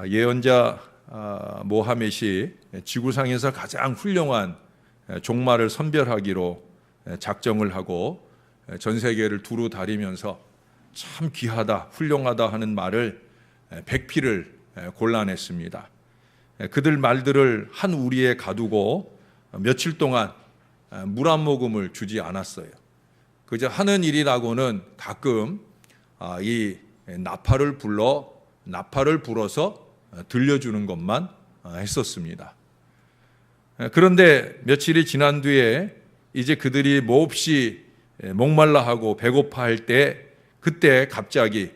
예언자 모하멧이 지구상에서 가장 훌륭한 종말을 선별하기로 작정을 하고 전 세계를 두루 다니면서 참 귀하다, 훌륭하다 하는 말을 100필을 골라냈습니다. 그들 말들을 한 우리에 가두고 며칠 동안 물 한 모금을 주지 않았어요. 그저 하는 일이라고는 가끔 이 나팔을 불어서 들려주는 것만 했었습니다. 그런데 며칠이 지난 뒤에 이제 그들이 몹시 목말라하고 배고파할 때 그때 갑자기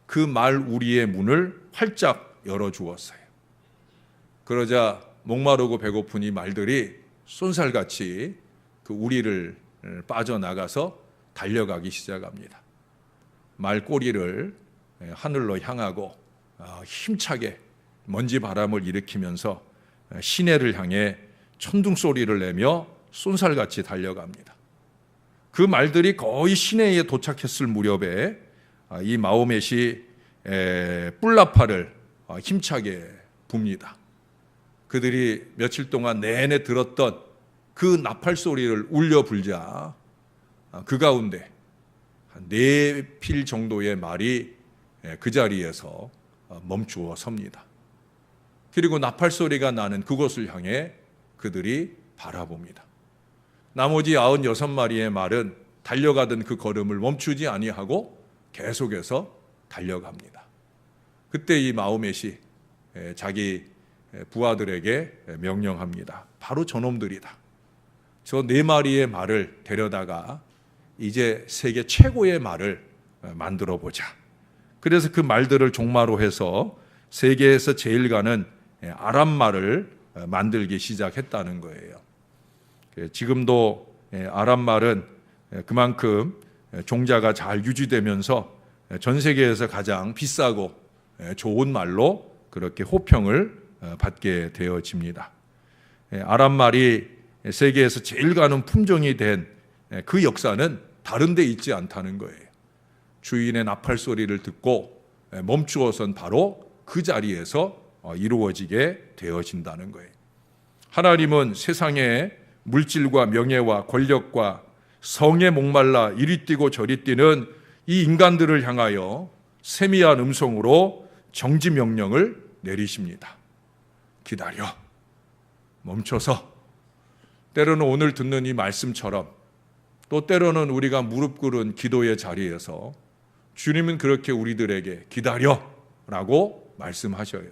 그 말 우리의 문을 활짝 열어주었어요. 그러자 목마르고 배고픈 이 말들이 쏜살같이 그 우리를 빠져나가서 달려가기 시작합니다. 말 꼬리를 하늘로 향하고 힘차게 먼지 바람을 일으키면서 시내를 향해 천둥 소리를 내며 쏜살같이 달려갑니다. 그 말들이 거의 시내에 도착했을 무렵에 이 마호멧이 뿔나팔을 힘차게 붑니다. 그들이 며칠 동안 내내 들었던 그 나팔 소리를 울려 불자 그 가운데 한 4필 정도의 말이 그 자리에서 멈추어 섭니다. 그리고 나팔 소리가 나는 그곳을 향해 그들이 바라봅니다. 나머지 96마리의 말은 달려가던 그 걸음을 멈추지 아니하고 계속해서 달려갑니다. 그때 이 마호멧이 자기 부하들에게 명령합니다. 바로 저놈들이다. 저 4마리의 말을 데려다가 이제 세계 최고의 말을 만들어 보자. 그래서 그 말들을 종마로 해서 세계에서 제일 가는 아람 말을 만들기 시작했다는 거예요. 지금도 아람 말은 그만큼 종자가 잘 유지되면서 전 세계에서 가장 비싸고 좋은 말로 그렇게 호평을 받게 되어집니다. 아람 말이 세계에서 제일 가는 품종이 된 그 역사는 다른 데 있지 않다는 거예요. 주인의 나팔 소리를 듣고 멈추어선 바로 그 자리에서 이루어지게 되어진다는 거예요. 하나님은 세상의 물질과 명예와 권력과 성에 목말라 이리 뛰고 저리 뛰는 이 인간들을 향하여 세미한 음성으로 정지 명령을 내리십니다. 기다려. 멈춰서. 때로는 오늘 듣는 이 말씀처럼 또 때로는 우리가 무릎 꿇은 기도의 자리에서 주님은 그렇게 우리들에게 기다려라고 말씀하셔요.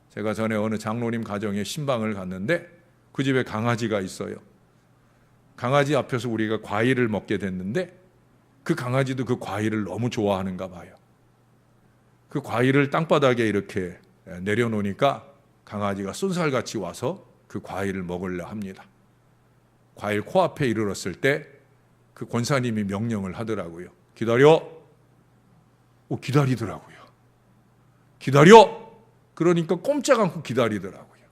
제가 전에 어느 장로님 가정에 신방을 갔는데 그 집에 강아지가 있어요. 강아지 앞에서 우리가 과일을 먹게 됐는데 그 강아지도 그 과일을 너무 좋아하는가 봐요. 그 과일을 땅바닥에 이렇게 내려놓으니까 강아지가 쏜살같이 와서 그 과일을 먹으려 합니다. 과일 코앞에 이르렀을 때 그 권사님이 명령을 하더라고요. 기다려. 기다리더라고요. 기다려. 그러니까 꼼짝 않고 기다리더라고요.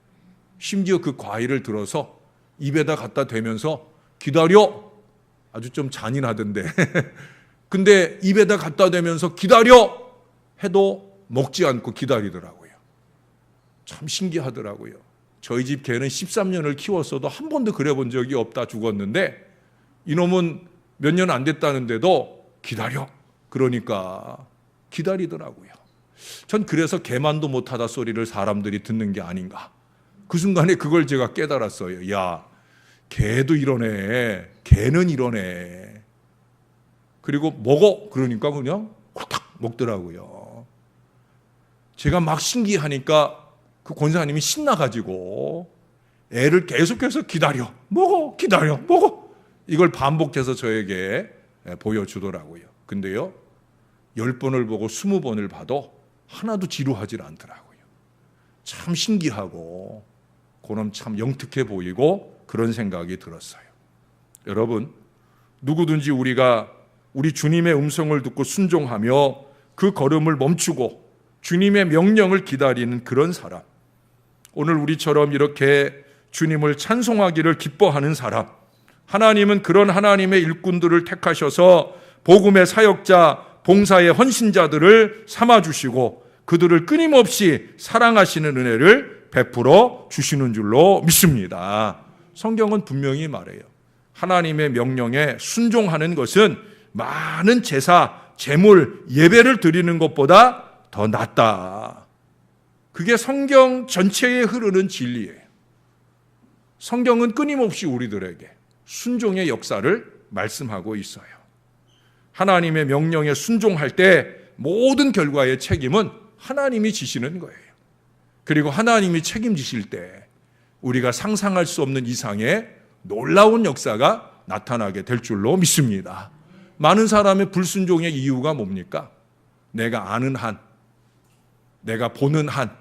심지어 그 과일을 들어서 입에다 갖다 대면서 기다려. 아주 좀 잔인하던데. 근데 입에다 갖다 대면서 기다려 해도 먹지 않고 기다리더라고요. 참 신기하더라고요. 저희 집 개는 13년을 키웠어도 한 번도 그래 본 적이 없다 죽었는데 이놈은 몇 년 안 됐다는데도 기다려. 그러니까 기다리더라고요. 전 그래서 개만도 못하다 소리를 사람들이 듣는 게 아닌가. 그 순간에 그걸 제가 깨달았어요. 야, 개도 이러네. 개는 이러네. 그리고 먹어. 그러니까 그냥 콜딱 먹더라고요. 제가 막 신기하니까 그 권사님이 신나가지고 애를 계속해서 기다려. 먹어. 기다려. 먹어. 이걸 반복해서 저에게 보여주더라고요. 근데요, 10번을 보고 20번을 봐도 하나도 지루하지 않더라고요. 참 신기하고 그놈 참 영특해 보이고 그런 생각이 들었어요. 여러분, 누구든지 우리가 우리 주님의 음성을 듣고 순종하며 그 걸음을 멈추고 주님의 명령을 기다리는 그런 사람, 오늘 우리처럼 이렇게 주님을 찬송하기를 기뻐하는 사람, 하나님은 그런 하나님의 일꾼들을 택하셔서 복음의 사역자, 봉사의 헌신자들을 삼아주시고 그들을 끊임없이 사랑하시는 은혜를 베풀어 주시는 줄로 믿습니다. 성경은 분명히 말해요. 하나님의 명령에 순종하는 것은 많은 제사, 제물, 예배를 드리는 것보다 더 낫다. 그게 성경 전체에 흐르는 진리예요. 성경은 끊임없이 우리들에게 순종의 역사를 말씀하고 있어요. 하나님의 명령에 순종할 때 모든 결과의 책임은 하나님이 지시는 거예요. 그리고 하나님이 책임지실 때 우리가 상상할 수 없는 이상의 놀라운 역사가 나타나게 될 줄로 믿습니다. 많은 사람의 불순종의 이유가 뭡니까? 내가 아는 한, 내가 보는 한,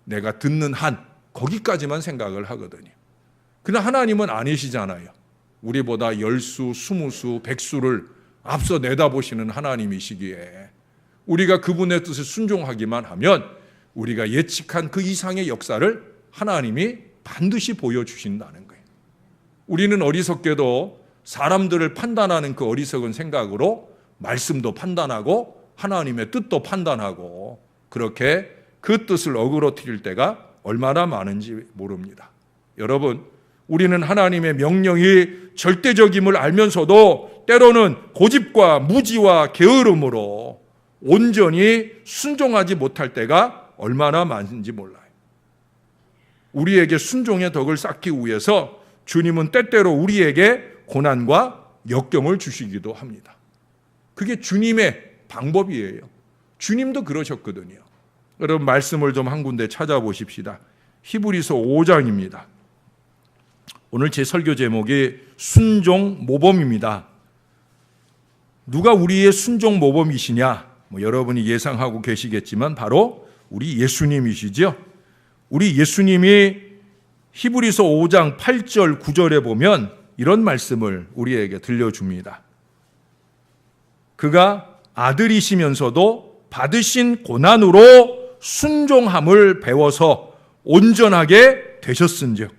내가 듣는 한, 거기까지만 생각을 하거든요. 그러나 하나님은 아니시잖아요. 우리보다 10수, 20수, 100수를 앞서 내다보시는 하나님이시기에 우리가 그분의 뜻에 순종하기만 하면 우리가 예측한 그 이상의 역사를 하나님이 반드시 보여주신다는 거예요. 우리는 어리석게도 사람들을 판단하는 그 어리석은 생각으로 말씀도 판단하고 하나님의 뜻도 판단하고 그렇게 그 뜻을 어그러뜨릴 때가 얼마나 많은지 모릅니다. 여러분, 우리는 하나님의 명령이 절대적임을 알면서도 때로는 고집과 무지와 게으름으로 온전히 순종하지 못할 때가 얼마나 많은지 몰라요. 우리에게 순종의 덕을 쌓기 위해서 주님은 때때로 우리에게 고난과 역경을 주시기도 합니다. 그게 주님의 방법이에요. 주님도 그러셨거든요. 여러분 말씀을 좀 한 군데 찾아보십시다. 히브리서 5장입니다. 오늘 제 설교 제목이 순종 모범입니다. 누가 우리의 순종 모범이시냐? 여러분이 예상하고 계시겠지만 바로 우리 예수님이시죠. 우리 예수님이 히브리서 5장 8절 9절에 보면 이런 말씀을 우리에게 들려줍니다. 그가 아들이시면서도 받으신 고난으로 순종함을 배워서 온전하게 되셨은즉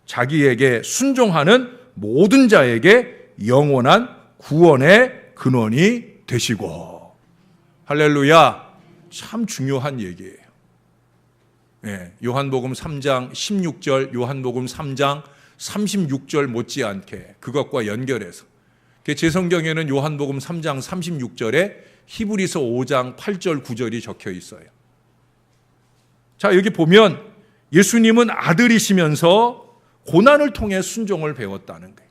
자기에게 순종하는 모든 자에게 영원한 구원의 근원이 되시고. 할렐루야. 참 중요한 얘기예요. 네, 요한복음 3장 16절, 요한복음 3장 36절 못지않게 그것과 연결해서 제 성경에는 요한복음 3장 36절에 히브리서 5장 8절 9절이 적혀 있어요. 자, 여기 보면 예수님은 아들이시면서 고난을 통해 순종을 배웠다는 거예요.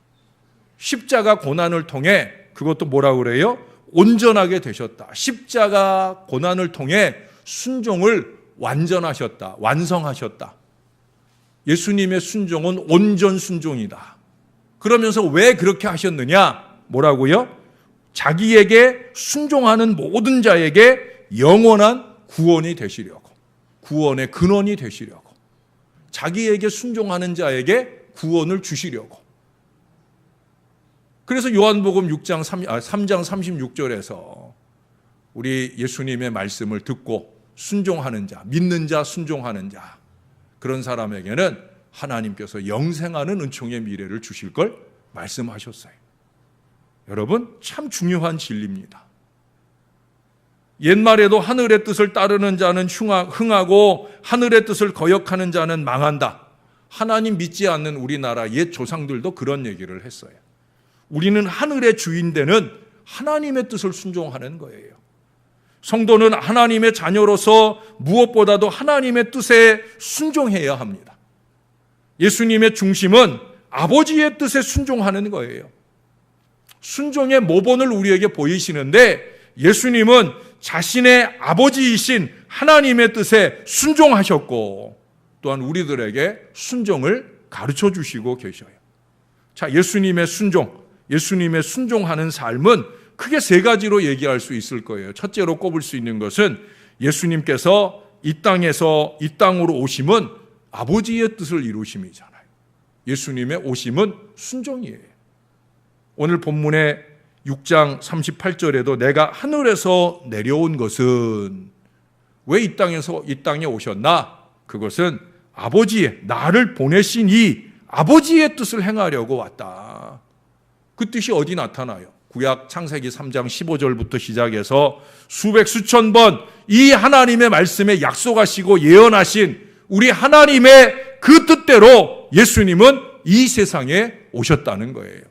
십자가 고난을 통해 그것도 뭐라고 그래요? 온전하게 되셨다. 십자가 고난을 통해 순종을 완전하셨다. 완성하셨다. 예수님의 순종은 온전 순종이다. 그러면서 왜 그렇게 하셨느냐? 뭐라고요? 자기에게 순종하는 모든 자에게 영원한 구원이 되시려고. 구원의 근원이 되시려고. 자기에게 순종하는 자에게 구원을 주시려고. 그래서 요한복음 3장 36절에서 우리 예수님의 말씀을 듣고 순종하는 자, 믿는 자, 순종하는 자, 그런 사람에게는 하나님께서 영생하는 은총의 미래를 주실 걸 말씀하셨어요. 여러분, 참 중요한 진리입니다. 옛말에도 하늘의 뜻을 따르는 자는 흥하고 하늘의 뜻을 거역하는 자는 망한다. 하나님 믿지 않는 우리나라 옛 조상들도 그런 얘기를 했어요. 우리는 하늘의 주인 되는 하나님의 뜻을 순종하는 거예요. 성도는 하나님의 자녀로서 무엇보다도 하나님의 뜻에 순종해야 합니다. 예수님의 중심은 아버지의 뜻에 순종하는 거예요. 순종의 모본을 우리에게 보이시는데 예수님은 자신의 아버지이신 하나님의 뜻에 순종하셨고 또한 우리들에게 순종을 가르쳐 주시고 계셔요. 자, 예수님의 순종하는 삶은 크게 세 가지로 얘기할 수 있을 거예요. 첫째로 꼽을 수 있는 것은 예수님께서 이 땅으로 오심은 아버지의 뜻을 이루심이잖아요. 예수님의 오심은 순종이에요. 오늘 본문의 6장 38절에도 내가 하늘에서 내려온 것은 왜 이 땅에 오셨나? 그것은 아버지의 나를 보내신 이 아버지의 뜻을 행하려고 왔다. 그 뜻이 어디 나타나요? 구약 창세기 3장 15절부터 시작해서 수백 수천 번 이 하나님의 말씀에 약속하시고 예언하신 우리 하나님의 그 뜻대로 예수님은 이 세상에 오셨다는 거예요.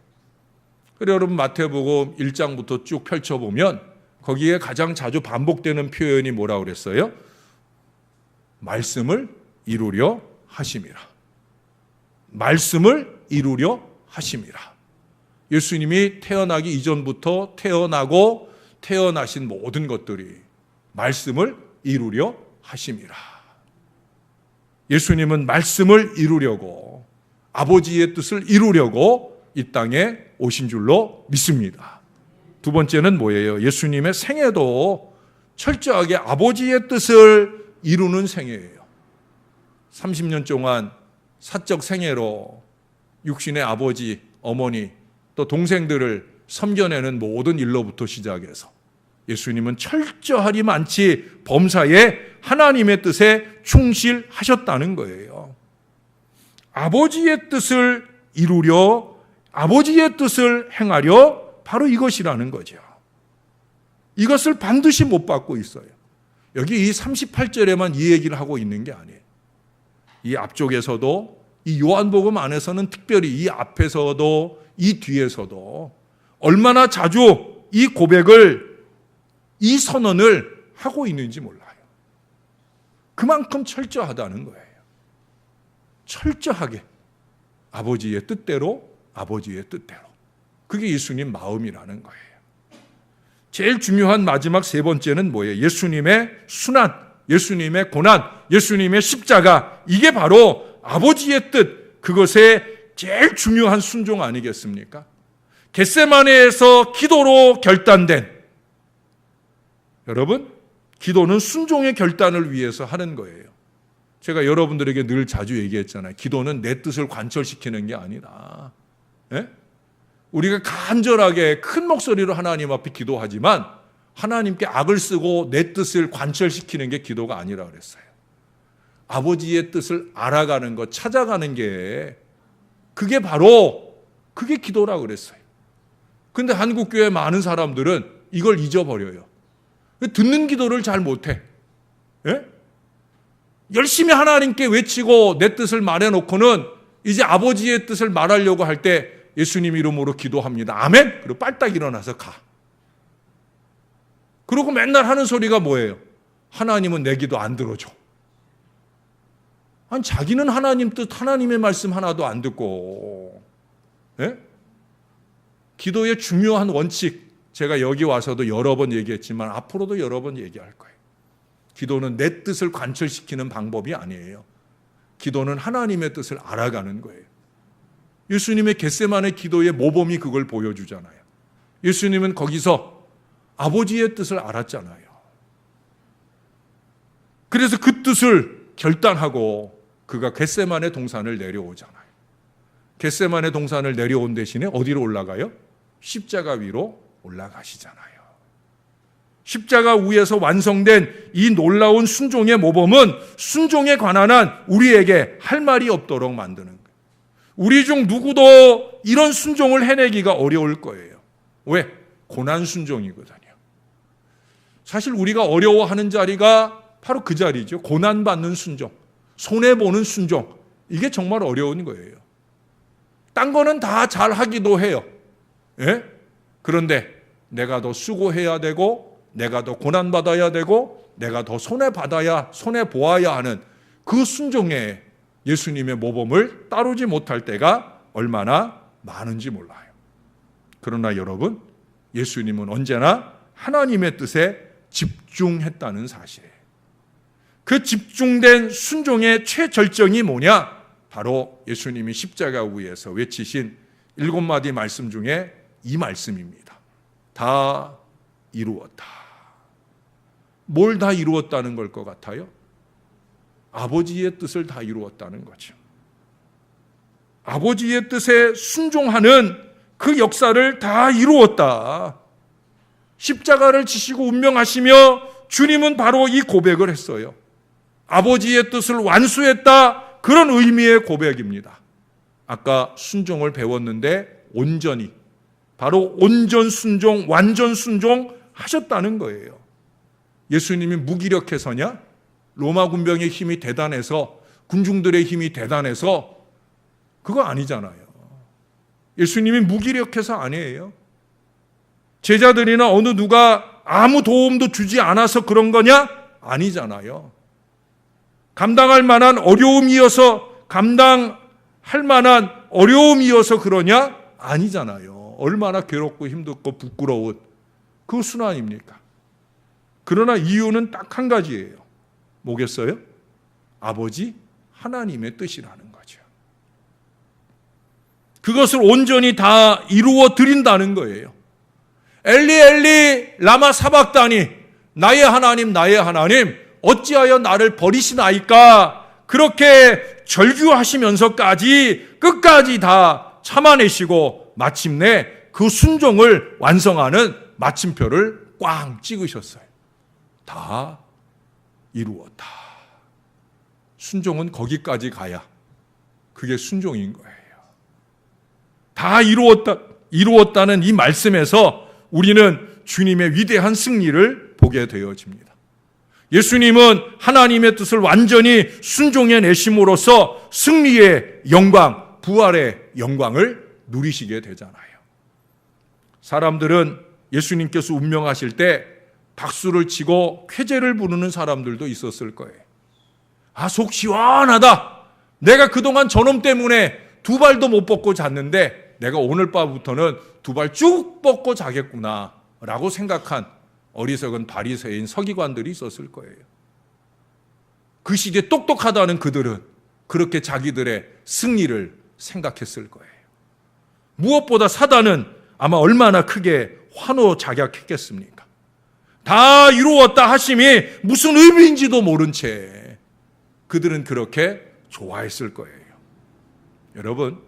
그래서 여러분 마태복음 1장부터 쭉 펼쳐보면 거기에 가장 자주 반복되는 표현이 뭐라고 그랬어요? 말씀을 이루려 하심이라. 말씀을 이루려 하심이라. 예수님이 태어나기 이전부터 태어나고 태어나신 모든 것들이 말씀을 이루려 하심이라. 예수님은 말씀을 이루려고 아버지의 뜻을 이루려고 이 땅에 오신 줄로 믿습니다. 두 번째는 뭐예요? 예수님의 생애도 철저하게 아버지의 뜻을 이루는 생애예요. 30년 동안 사적 생애로 육신의 아버지, 어머니, 또 동생들을 섬겨내는 모든 일로부터 시작해서 예수님은 철저하리만치 범사에 하나님의 뜻에 충실하셨다는 거예요. 아버지의 뜻을 이루려, 아버지의 뜻을 행하려 바로 이것이라는 거죠. 이것을 반드시 못 받고 있어요. 여기 이 38절에만 이 얘기를 하고 있는 게 아니에요. 이 앞쪽에서도 이 요한복음 안에서는 특별히 이 앞에서도 이 뒤에서도 얼마나 자주 이 고백을, 이 선언을 하고 있는지 몰라요. 그만큼 철저하다는 거예요. 철저하게 아버지의 뜻대로, 아버지의 뜻대로. 그게 예수님 마음이라는 거예요. 제일 중요한 마지막 세 번째는 뭐예요? 예수님의 순환, 예수님의 고난, 예수님의 십자가. 이게 바로 아버지의 뜻, 그것의 제일 중요한 순종 아니겠습니까? 겟세마네에서 기도로 결단된, 여러분, 기도는 순종의 결단을 위해서 하는 거예요. 제가 여러분들에게 늘 자주 얘기했잖아요. 기도는 내 뜻을 관철시키는 게 아니라, 예? 우리가 간절하게 큰 목소리로 하나님 앞에 기도하지만 하나님께 악을 쓰고 내 뜻을 관철시키는 게 기도가 아니라 그랬어요. 아버지의 뜻을 알아가는 것, 찾아가는 게 그게 바로 그게 기도라고 그랬어요. 근데 한국교회 많은 사람들은 이걸 잊어버려요. 듣는 기도를 잘 못해. 예? 열심히 하나님께 외치고 내 뜻을 말해놓고는 이제 아버지의 뜻을 말하려고 할 때 예수님 이름으로 기도합니다. 아멘? 그리고 빨딱 일어나서 가. 그리고 맨날 하는 소리가 뭐예요? 하나님은 내 기도 안 들어줘. 아니, 자기는 하나님 뜻, 하나님의 말씀 하나도 안 듣고, 예? 기도의 중요한 원칙, 제가 여기 와서도 여러 번 얘기했지만 앞으로도 여러 번 얘기할 거예요. 기도는 내 뜻을 관철시키는 방법이 아니에요. 기도는 하나님의 뜻을 알아가는 거예요. 예수님의 겟세마네 기도의 모범이 그걸 보여주잖아요. 예수님은 거기서 아버지의 뜻을 알았잖아요. 그래서 그 뜻을 결단하고 그가 겟세마네 동산을 내려오잖아요. 겟세마네 동산을 내려온 대신에 어디로 올라가요? 십자가 위로 올라가시잖아요. 십자가 위에서 완성된 이 놀라운 순종의 모범은 순종에 관한 한 우리에게 할 말이 없도록 만드는 거예요. 우리 중 누구도 이런 순종을 해내기가 어려울 거예요. 왜? 고난 순종이거든요. 사실 우리가 어려워하는 자리가 바로 그 자리죠. 고난받는 순종, 손해보는 순종. 이게 정말 어려운 거예요. 딴 거는 다 잘하기도 해요. 예? 그런데 내가 더 수고해야 되고 내가 더 고난받아야 되고 내가 더 손해받아야, 손해보아야 하는 그 순종에 예수님의 모범을 따르지 못할 때가 얼마나 많은지 몰라요. 그러나 여러분, 예수님은 언제나 하나님의 뜻에 집중했다는 사실이에요. 그 집중된 순종의 최절정이 뭐냐? 바로 예수님이 십자가 위에서 외치신 7마디 말씀 중에 이 말씀입니다. 다 이루었다. 뭘 다 이루었다는 걸 것 같아요? 아버지의 뜻을 다 이루었다는 거죠. 아버지의 뜻에 순종하는 그 역사를 다 이루었다. 십자가를 지시고 운명하시며 주님은 바로 이 고백을 했어요. 아버지의 뜻을 완수했다. 그런 의미의 고백입니다. 아까 순종을 배웠는데 온전히, 바로 온전 순종, 완전 순종 하셨다는 거예요. 예수님이 무기력해서냐? 로마 군병의 힘이 대단해서, 군중들의 힘이 대단해서 그거 아니잖아요. 예수님이 무기력해서 아니에요. 제자들이나 어느 누가 아무 도움도 주지 않아서 그런 거냐? 아니잖아요. 감당할 만한 어려움이어서, 감당할 만한 어려움이어서 그러냐? 아니잖아요. 얼마나 괴롭고 힘들고 부끄러운 그 순환입니까? 그러나 이유는 딱 한 가지예요. 뭐겠어요? 아버지 하나님의 뜻이라는 거죠. 그것을 온전히 다 이루어 드린다는 거예요. 엘리 엘리 라마 사박다니, 나의 하나님 나의 하나님 어찌하여 나를 버리시나이까, 그렇게 절규하시면서까지 끝까지 다 참아내시고 마침내 그 순종을 완성하는 마침표를 꽝 찍으셨어요. 다 이루었다. 순종은 거기까지 가야 그게 순종인 거예요. 다 이루었다는 이 말씀에서 우리는 주님의 위대한 승리를 보게 되어집니다. 예수님은 하나님의 뜻을 완전히 순종해 내심으로써 승리의 영광, 부활의 영광을 누리시게 되잖아요. 사람들은 예수님께서 운명하실 때 박수를 치고 쾌재를 부르는 사람들도 있었을 거예요. 아, 속 시원하다. 내가 그동안 저놈 때문에 두 발도 못 뻗고 잤는데 내가 오늘 밤부터는 두 발 쭉 뻗고 자겠구나 라고 생각한 어리석은 바리새인 서기관들이 있었을 거예요. 그 시기에 똑똑하다는 그들은 그렇게 자기들의 승리를 생각했을 거예요. 무엇보다 사단은 아마 얼마나 크게 환호작약했겠습니까? 다 이루었다 하심이 무슨 의미인지도 모른 채 그들은 그렇게 좋아했을 거예요. 여러분,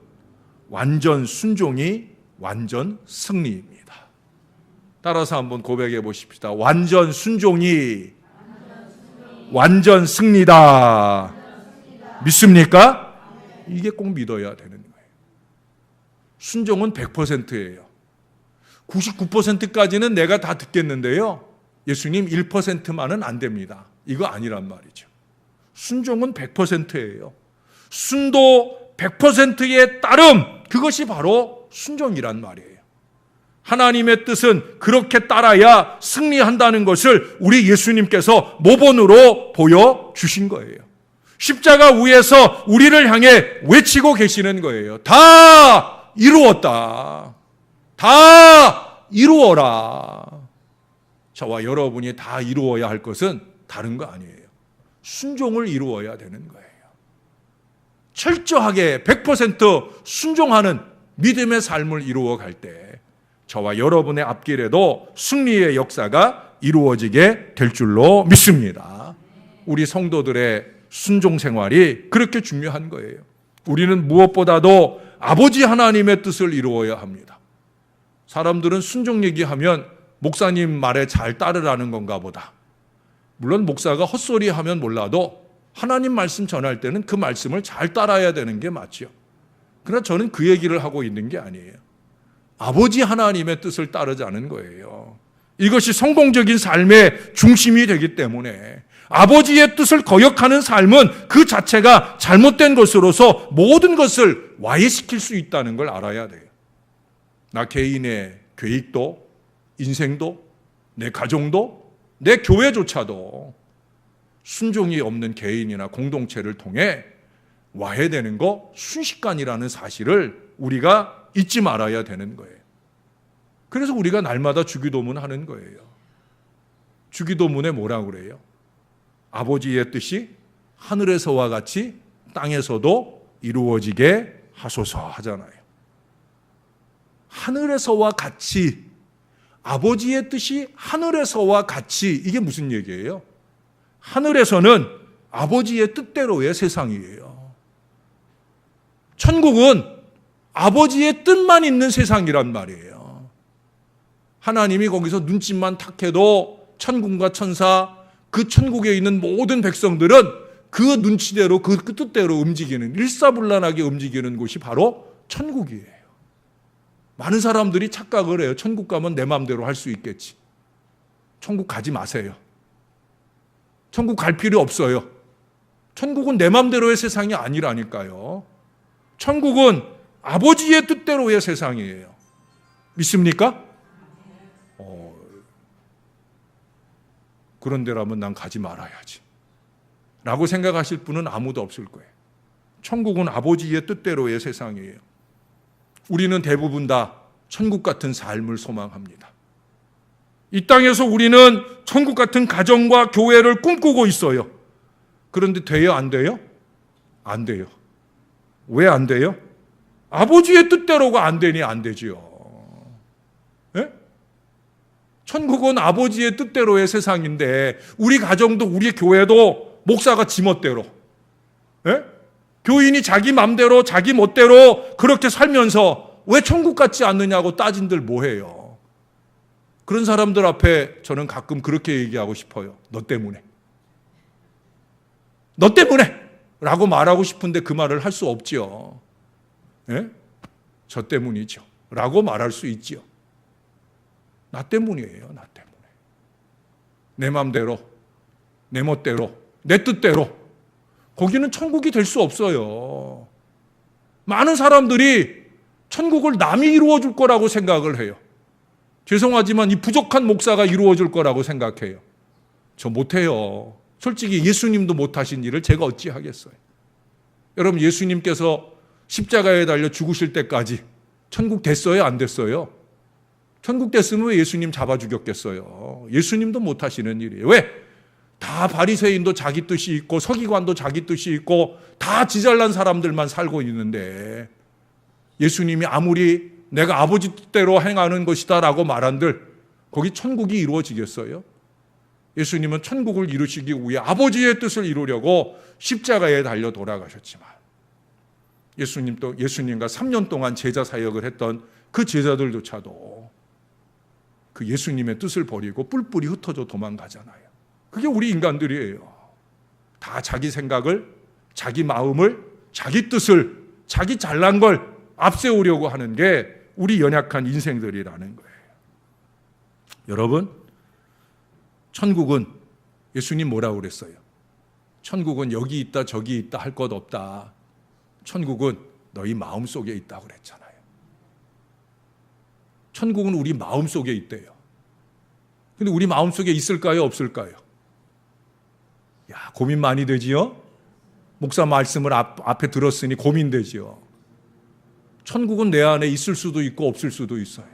완전 순종이 완전 승리입니다. 따라서 한번 고백해 보십시다. 완전 순종이 완전 승리다. 믿습니까? 이게 꼭 믿어야 되는 거예요. 순종은 100%예요. 99%까지는 내가 다 듣겠는데요, 예수님 1%만은 안 됩니다. 이거 아니란 말이죠. 순종은 100%예요. 순도 100%의 따름, 그것이 바로 순종이란 말이에요. 하나님의 뜻은 그렇게 따라야 승리한다는 것을 우리 예수님께서 모본으로 보여주신 거예요. 십자가 위에서 우리를 향해 외치고 계시는 거예요. 다 이루었다. 다 이루어라. 저와 여러분이 다 이루어야 할 것은 다른 거 아니에요. 순종을 이루어야 되는 거예요. 철저하게 100% 순종하는 믿음의 삶을 이루어 갈 때 저와 여러분의 앞길에도 승리의 역사가 이루어지게 될 줄로 믿습니다. 우리 성도들의 순종 생활이 그렇게 중요한 거예요. 우리는 무엇보다도 아버지 하나님의 뜻을 이루어야 합니다. 사람들은 순종 얘기하면 목사님 말에 잘 따르라는 건가 보다. 물론 목사가 헛소리 하면 몰라도 하나님 말씀 전할 때는 그 말씀을 잘 따라야 되는 게 맞죠. 그러나 저는 그 얘기를 하고 있는 게 아니에요. 아버지 하나님의 뜻을 따르자는 거예요. 이것이 성공적인 삶의 중심이 되기 때문에 아버지의 뜻을 거역하는 삶은 그 자체가 잘못된 것으로서 모든 것을 와해시킬 수 있다는 걸 알아야 돼요. 나 개인의 계획도, 인생도, 내 가정도, 내 교회조차도 순종이 없는 개인이나 공동체를 통해 와해되는 거 순식간이라는 사실을 우리가 잊지 말아야 되는 거예요. 그래서 우리가 날마다 주기도문 하는 거예요. 주기도문에 뭐라고 그래요? 아버지의 뜻이 하늘에서와 같이 땅에서도 이루어지게 하소서 하잖아요. 하늘에서와 같이, 아버지의 뜻이 하늘에서와 같이, 이게 무슨 얘기예요? 하늘에서는 아버지의 뜻대로의 세상이에요. 천국은 아버지의 뜻만 있는 세상이란 말이에요. 하나님이 거기서 눈짓만 탁 해도 천군과 천사, 그 천국에 있는 모든 백성들은 그 눈치대로, 그 뜻대로 움직이는, 일사불란하게 움직이는 곳이 바로 천국이에요. 많은 사람들이 착각을 해요. 천국 가면 내 마음대로 할 수 있겠지. 천국 가지 마세요. 천국 갈 필요 없어요. 천국은 내 맘대로의 세상이 아니라니까요. 천국은 아버지의 뜻대로의 세상이에요. 믿습니까? 그런데라면 난 가지 말아야지 라고 생각하실 분은 아무도 없을 거예요. 천국은 아버지의 뜻대로의 세상이에요. 우리는 대부분 다 천국 같은 삶을 소망합니다. 이 땅에서 우리는 천국 같은 가정과 교회를 꿈꾸고 있어요. 그런데 돼요? 안 돼요? 안 돼요. 왜 안 돼요? 아버지의 뜻대로가 안 되니 안 되지요. 예? 천국은 아버지의 뜻대로의 세상인데 우리 가정도 우리 교회도 목사가 지멋대로, 예? 교인이 자기 맘대로 자기 멋대로 그렇게 살면서 왜 천국 같지 않느냐고 따진들 뭐해요. 그런 사람들 앞에 저는 가끔 그렇게 얘기하고 싶어요. 너 때문에 라고 말하고 싶은데 그 말을 할 수 없지요. 예? 저 때문이죠 라고 말할 수 있지요. 나 때문이에요. 나 때문에. 내 맘대로, 내 멋대로, 내 뜻대로 거기는 천국이 될 수 없어요. 많은 사람들이 천국을 남이 이루어 줄 거라고 생각을 해요. 죄송하지만 이 부족한 목사가 이루어 줄 거라고 생각해요. 저 못해요. 솔직히 예수님도 못하신 일을 제가 어찌 하겠어요. 여러분, 예수님께서 십자가에 달려 죽으실 때까지 천국 됐어요? 안 됐어요? 천국 됐으면 왜 예수님 잡아 죽였겠어요? 예수님도 못하시는 일이에요. 왜? 다 바리새인도 자기 뜻이 있고 서기관도 자기 뜻이 있고 다 지잘난 사람들만 살고 있는데 예수님이 아무리 내가 아버지 뜻대로 행하는 것이다 라고 말한들 거기 천국이 이루어지겠어요? 예수님은 천국을 이루시기 위해 아버지의 뜻을 이루려고 십자가에 달려 돌아가셨지만 예수님과 3년 동안 제자 사역을 했던 그 제자들조차도 그 예수님의 뜻을 버리고 뿔뿔이 흩어져 도망가잖아요. 그게 우리 인간들이에요. 다 자기 생각을, 자기 마음을, 자기 뜻을, 자기 잘난 걸 앞세우려고 하는 게 우리 연약한 인생들이라는 거예요. 여러분, 천국은 예수님 뭐라고 그랬어요? 천국은 여기 있다 저기 있다 할 것 없다. 천국은 너희 마음속에 있다고 그랬잖아요. 천국은 우리 마음속에 있대요. 근데 우리 마음속에 있을까요? 없을까요? 야, 고민 많이 되지요? 목사 말씀을 앞에 들었으니 고민되지요. 천국은 내 안에 있을 수도 있고 없을 수도 있어요.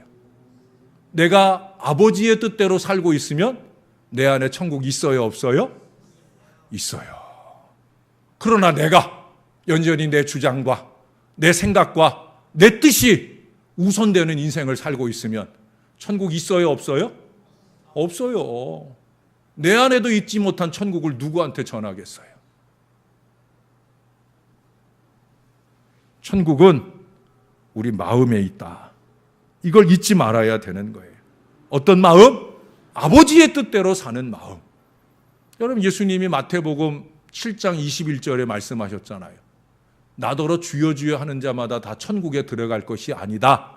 내가 아버지의 뜻대로 살고 있으면 내 안에 천국 있어요? 없어요? 있어요. 그러나 내가 연전히 내 주장과 내 생각과 내 뜻이 우선되는 인생을 살고 있으면 천국 있어요? 없어요? 없어요. 내 안에도 있지 못한 천국을 누구한테 전하겠어요? 천국은 우리 마음에 있다. 이걸 잊지 말아야 되는 거예요. 어떤 마음? 아버지의 뜻대로 사는 마음. 여러분, 예수님이 마태복음 7장 21절에 말씀하셨잖아요. 나더러 주여 주여 하는 자마다 다 천국에 들어갈 것이 아니다.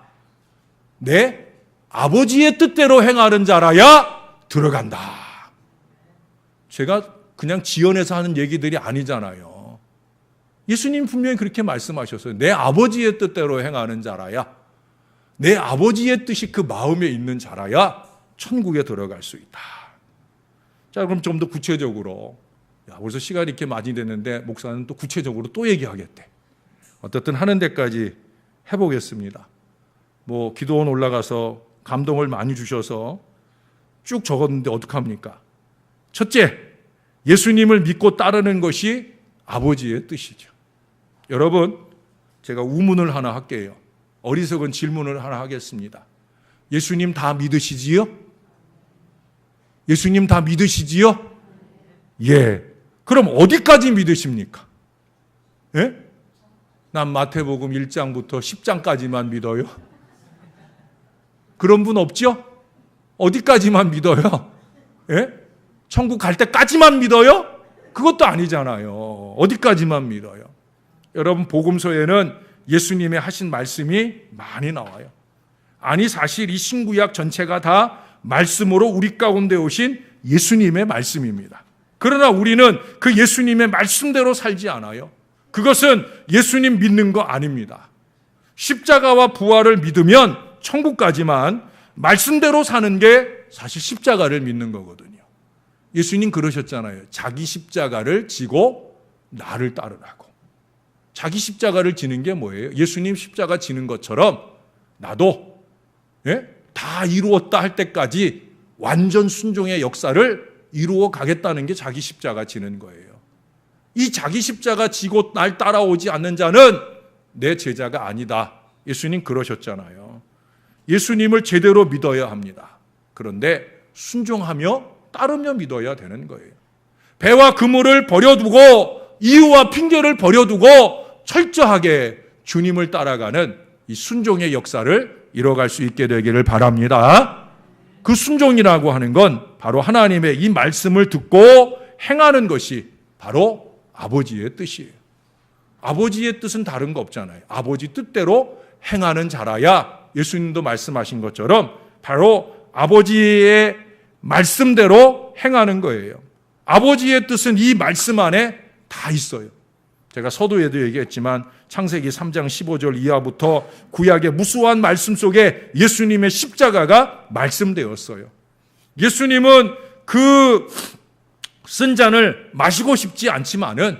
내 아버지의 뜻대로 행하는 자라야 들어간다. 제가 그냥 지어내서 하는 얘기들이 아니잖아요. 예수님 분명히 그렇게 말씀하셨어요. 내 아버지의 뜻대로 행하는 자라야, 내 아버지의 뜻이 그 마음에 있는 자라야 천국에 들어갈 수 있다. 자, 그럼 좀 더 구체적으로, 벌써 시간이 이렇게 많이 됐는데 목사는 또 구체적으로 또 얘기하겠대. 어떻든 하는 데까지 해보겠습니다. 기도원 올라가서 감동을 많이 주셔서 쭉 적었는데 어떡합니까? 첫째, 예수님을 믿고 따르는 것이 아버지의 뜻이죠. 여러분, 제가 우문을 하나 할게요. 어리석은 질문을 하나 하겠습니다. 예수님 다 믿으시지요? 예수님 다 믿으시지요? 예. 그럼 어디까지 믿으십니까? 예? 난 마태복음 1장부터 10장까지만 믿어요. 그런 분 없죠? 어디까지만 믿어요? 예? 천국 갈 때까지만 믿어요? 그것도 아니잖아요. 어디까지만 믿어요? 여러분, 복음서에는 예수님의 하신 말씀이 많이 나와요. 아니, 사실 이 신구약 전체가 다 말씀으로 우리 가운데 오신 예수님의 말씀입니다. 그러나 우리는 그 예수님의 말씀대로 살지 않아요. 그것은 예수님 믿는 거 아닙니다. 십자가와 부활을 믿으면 천국 가지만 말씀대로 사는 게 사실 십자가를 믿는 거거든요. 예수님 그러셨잖아요. 자기 십자가를 지고 나를 따르라고. 자기 십자가를 지는 게 뭐예요? 예수님 십자가 지는 것처럼 나도 다 이루었다 할 때까지 완전 순종의 역사를 이루어 가겠다는 게 자기 십자가 지는 거예요. 이 자기 십자가 지고 날 따라오지 않는 자는 내 제자가 아니다. 예수님 그러셨잖아요. 예수님을 제대로 믿어야 합니다. 그런데 순종하며 따르며 믿어야 되는 거예요. 배와 그물을 버려두고 이유와 핑계를 버려두고 철저하게 주님을 따라가는 이 순종의 역사를 이뤄갈 수 있게 되기를 바랍니다. 그 순종이라고 하는 건 바로 하나님의 이 말씀을 듣고 행하는 것이 바로 아버지의 뜻이에요. 아버지의 뜻은 다른 거 없잖아요. 아버지 뜻대로 행하는 자라야 예수님도 말씀하신 것처럼 바로 아버지의 말씀대로 행하는 거예요. 아버지의 뜻은 이 말씀 안에 다 있어요. 제가 서두에도 얘기했지만 창세기 3장 15절 이하부터 구약의 무수한 말씀 속에 예수님의 십자가가 말씀되었어요. 예수님은 그 쓴 잔을 마시고 싶지 않지만은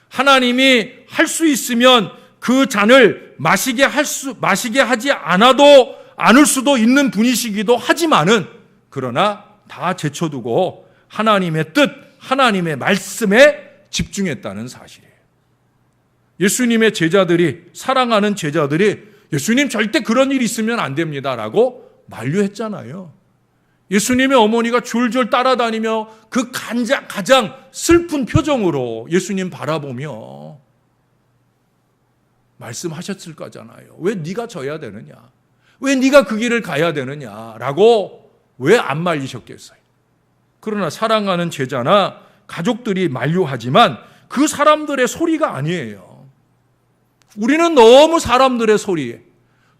하나님이 할 수 있으면 그 잔을 마시게 하지 않을 수도 있는 분이시기도 하지만은 그러나 다 제쳐두고 하나님의 뜻, 하나님의 말씀에 집중했다는 사실이에요. 예수님의 제자들이, 사랑하는 제자들이 예수님 절대 그런 일 있으면 안 됩니다라고 만류했잖아요. 예수님의 어머니가 줄줄 따라다니며 그 가장 슬픈 표정으로 예수님 바라보며 말씀하셨을 거잖아요. 왜 네가 져야 되느냐? 왜 네가 그 길을 가야 되느냐라고 왜 안 말리셨겠어요? 그러나 사랑하는 제자나 가족들이 만류하지만 그 사람들의 소리가 아니에요. 우리는 너무 사람들의 소리에,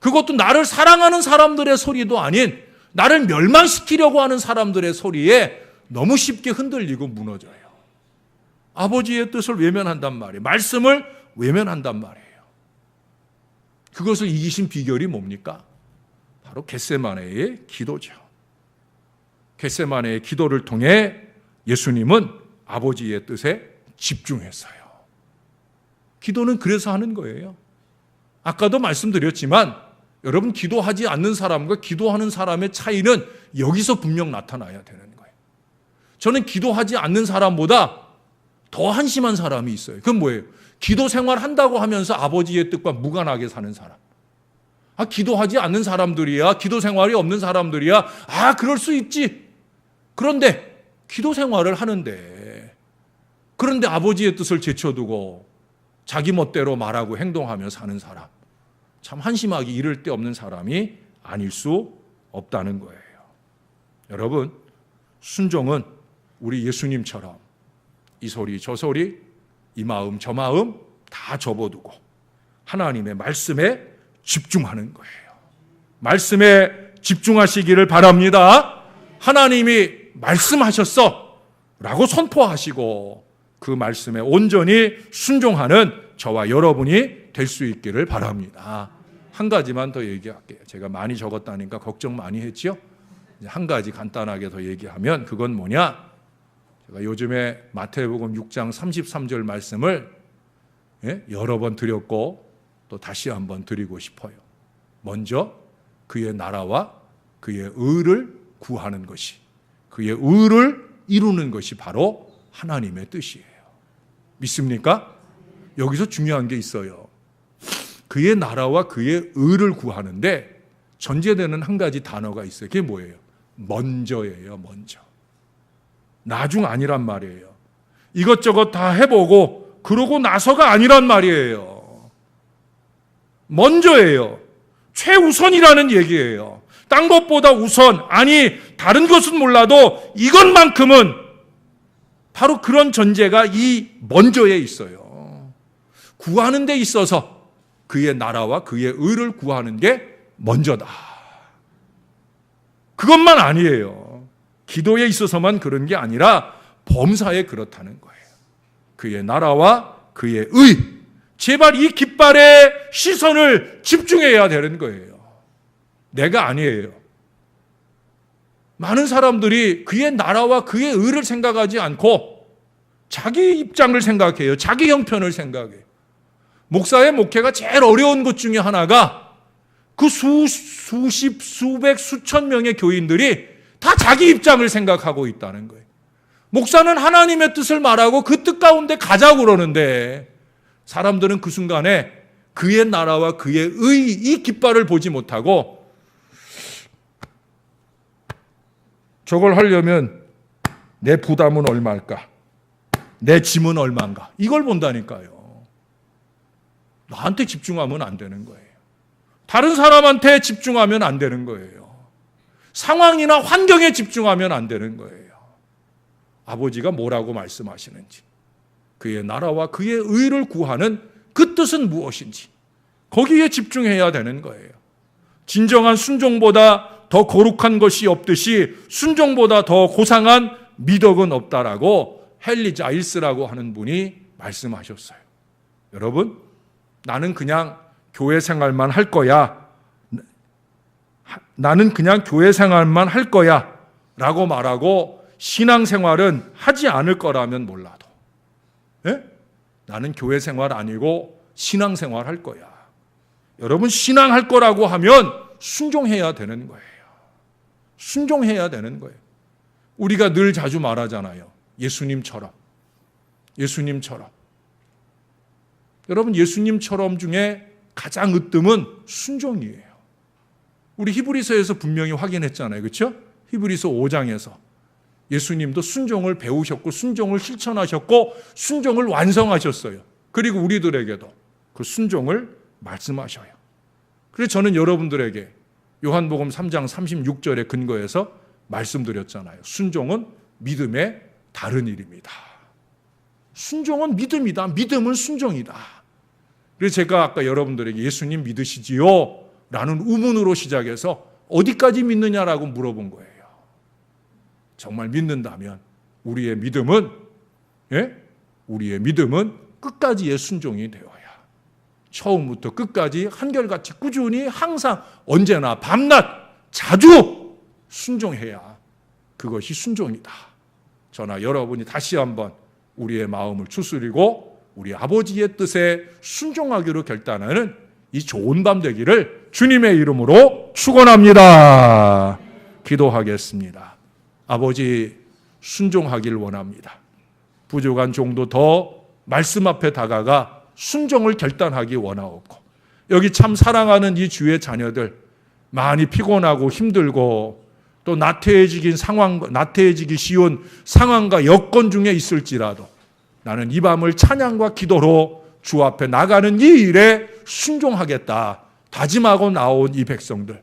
그것도 나를 사랑하는 사람들의 소리도 아닌 나를 멸망시키려고 하는 사람들의 소리에 너무 쉽게 흔들리고 무너져요. 아버지의 뜻을 외면한단 말이에요. 말씀을 외면한단 말이에요. 그것을 이기신 비결이 뭡니까? 바로 겟세마네의 기도죠. 겟세마네의 기도를 통해 예수님은 아버지의 뜻에 집중했어요. 기도는 그래서 하는 거예요. 아까도 말씀드렸지만 여러분, 기도하지 않는 사람과 기도하는 사람의 차이는 여기서 분명 나타나야 되는 거예요. 저는 기도하지 않는 사람보다 더 한심한 사람이 있어요. 그건 뭐예요? 기도 생활한다고 하면서 아버지의 뜻과 무관하게 사는 사람. 기도하지 않는 사람들이야, 기도 생활이 없는 사람들이야, 그럴 수 있지. 그런데 기도 생활을 하는데, 그런데 아버지의 뜻을 제쳐두고 자기 멋대로 말하고 행동하며 사는 사람, 참 한심하기 이를 데 없는 사람이 아닐 수 없다는 거예요. 여러분, 순종은 우리 예수님처럼 이 소리 저 소리, 이 마음 저 마음 다 접어두고 하나님의 말씀에 집중하는 거예요. 말씀에 집중하시기를 바랍니다. 하나님이 말씀하셨어 라고 선포하시고 그 말씀에 온전히 순종하는 저와 여러분이 될 수 있기를 바랍니다. 한 가지만 더 얘기할게요. 제가 많이 적었다니까 걱정 많이 했죠? 한 가지 간단하게 더 얘기하면 그건 뭐냐? 제가 요즘에 마태복음 6장 33절 말씀을 여러 번 드렸고 또 다시 한번 드리고 싶어요. 먼저 그의 나라와 그의 의를 구하는 것이, 그의 의를 이루는 것이 바로 하나님의 뜻이에요. 믿습니까? 여기서 중요한 게 있어요. 그의 나라와 그의 의를 구하는데 전제되는 한 가지 단어가 있어요. 그게 뭐예요? 먼저예요. 먼저. 나중 아니란 말이에요. 이것저것 다 해보고 그러고 나서가 아니란 말이에요. 먼저예요. 최우선이라는 얘기예요. 딴 것보다 우선, 아니 다른 것은 몰라도 이것만큼은 바로 그런 전제가 이 먼저에 있어요. 구하는 데 있어서 그의 나라와 그의 의를 구하는 게 먼저다. 그것만 아니에요. 기도에 있어서만 그런 게 아니라 범사에 그렇다는 거예요. 그의 나라와 그의 의, 제발 이 깃발에 시선을 집중해야 되는 거예요. 내가 아니에요. 많은 사람들이 그의 나라와 그의 의를 생각하지 않고 자기 입장을 생각해요. 자기 형편을 생각해요. 목사의 목회가 제일 어려운 것 중에 하나가 그 수십, 수백, 수천 명의 교인들이 다 자기 입장을 생각하고 있다는 거예요. 목사는 하나님의 뜻을 말하고 그 뜻 가운데 가자고 그러는데 사람들은 그 순간에 그의 나라와 그의 의, 이 깃발을 보지 못하고 저걸 하려면 내 부담은 얼마일까? 내 짐은 얼마인가? 이걸 본다니까요. 나한테 집중하면 안 되는 거예요. 다른 사람한테 집중하면 안 되는 거예요. 상황이나 환경에 집중하면 안 되는 거예요. 아버지가 뭐라고 말씀하시는지, 그의 나라와 그의 의를 구하는 그 뜻은 무엇인지 거기에 집중해야 되는 거예요. 진정한 순종보다 더 거룩한 것이 없듯이 순종보다 더 고상한 미덕은 없다라고 헨리 자일스라고 하는 분이 말씀하셨어요. 여러분, 나는 그냥 교회 생활만 할 거야. 나는 그냥 교회 생활만 할 거야 라고 말하고 신앙생활은 하지 않을 거라면 몰라도, 예? 나는 교회 생활 아니고 신앙생활 할 거야. 여러분, 신앙할 거라고 하면 순종해야 되는 거예요. 순종해야 되는 거예요. 우리가 늘 자주 말하잖아요. 예수님처럼. 여러분, 예수님처럼 중에 가장 으뜸은 순종이에요. 우리 히브리서에서 분명히 확인했잖아요. 그렇죠? 히브리서 5장에서 예수님도 순종을 배우셨고 순종을 실천하셨고 순종을 완성하셨어요. 그리고 우리들에게도 그 순종을 말씀하셔요. 그래서 저는 여러분들에게 요한복음 3장 36절에 근거해서 말씀드렸잖아요. 순종은 믿음의 다른 일입니다. 순종은 믿음이다. 믿음은 순종이다. 그래서 제가 아까 여러분들에게 예수님 믿으시지요? 라는 의문으로 시작해서 어디까지 믿느냐라고 물어본 거예요. 정말 믿는다면 우리의 믿음은 끝까지의 순종이 되어야, 처음부터 끝까지 한결같이 꾸준히 항상 언제나 밤낮 자주 순종해야 그것이 순종이다. 저나 여러분이 다시 한번 우리의 마음을 추스리고 우리 아버지의 뜻에 순종하기로 결단하는 이 좋은 밤 되기를 주님의 이름으로 축원합니다. 기도하겠습니다. 아버지, 순종하길 원합니다. 부족한 종도 더 말씀 앞에 다가가 순종을 결단하기 원하옵고, 여기 참 사랑하는 이 주의 자녀들 많이 피곤하고 힘들고 또 나태해지기 쉬운 상황과 여건 중에 있을지라도 나는 이 밤을 찬양과 기도로 주 앞에 나가는 이 일에 순종하겠다 다짐하고 나온 이 백성들,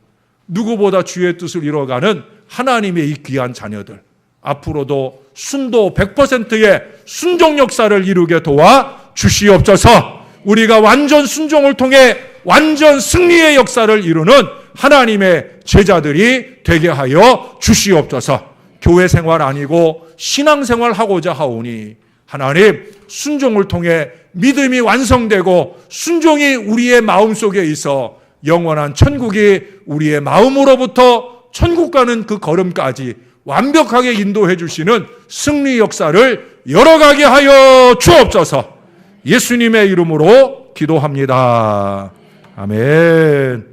누구보다 주의 뜻을 이뤄가는 하나님의 이 귀한 자녀들, 앞으로도 순도 100%의 순종 역사를 이루게 도와 주시옵소서. 우리가 완전 순종을 통해 완전 승리의 역사를 이루는 하나님의 제자들이 되게 하여 주시옵소서. 교회 생활 아니고 신앙생활 하고자 하오니 하나님, 순종을 통해 믿음이 완성되고 순종이 우리의 마음속에 있어 영원한 천국이 우리의 마음으로부터 천국 가는 그 걸음까지 완벽하게 인도해 주시는 승리 역사를 열어가게 하여 주옵소서. 예수님의 이름으로 기도합니다. 아멘.